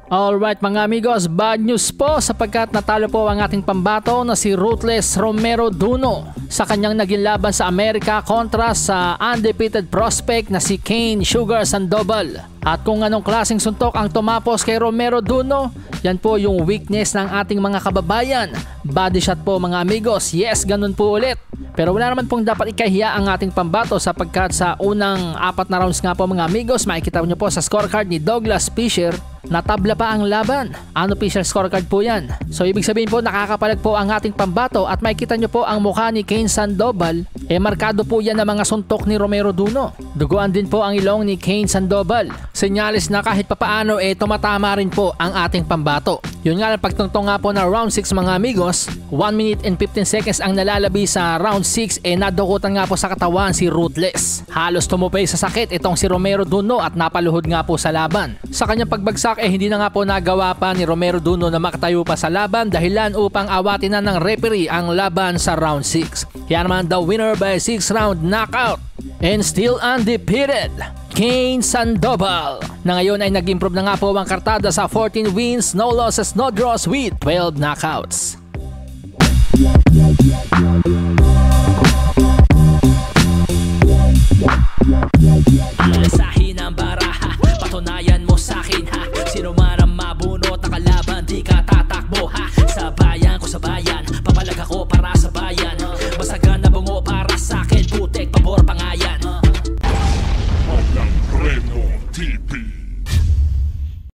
Alright mga amigos, bad news po sapagkat natalo po ang ating pambato na si Ruthless Romero Duno sa kanyang naging laban sa Amerika kontra sa undefeated prospect na si Kane Sugar Sandoval. At kung anong klaseng suntok ang tumapos kay Romero Duno, yan po yung weakness ng ating mga kababayan. Body shot po mga amigos, yes ganun po ulit. Pero wala naman pong dapat ikahiya ang ating pambato sapagkat sa unang 4 na rounds nga po mga amigos, makikita nyo po sa scorecard ni Douglas Fisher, natabla pa ang laban. Unofficial scorecard po yan. So ibig sabihin po nakakapalag po ang ating pambato at makikita nyo po ang mukha ni Kane Sandoval, markado po yan ng mga suntok ni Romero Duno. Duguan din po ang ilong ni Kane Sandoval. Senyalis na kahit papaano tumatama rin po ang ating pambato. Yun nga lang pagtungtong nga po na round 6 mga amigos, 1 minute and 15 seconds ang nalalabi sa round 6 nadukutan nga po sa katawan si Ruthless. Halos tumupay sa sakit itong si Romero Duno at napaluhod nga po sa laban. Sa kanyang pagbagsak hindi na nga po nagawa pa ni Romero Duno na makatayo pa sa laban dahilan upang awatin na ng referee ang laban sa round 6. Kaya naman the winner by 6 round knockout and still undefeated, Kane Sandoval, na ngayon ay nag-improve na nga po ang kartada sa 14 wins, no losses, no draws with 12 knockouts.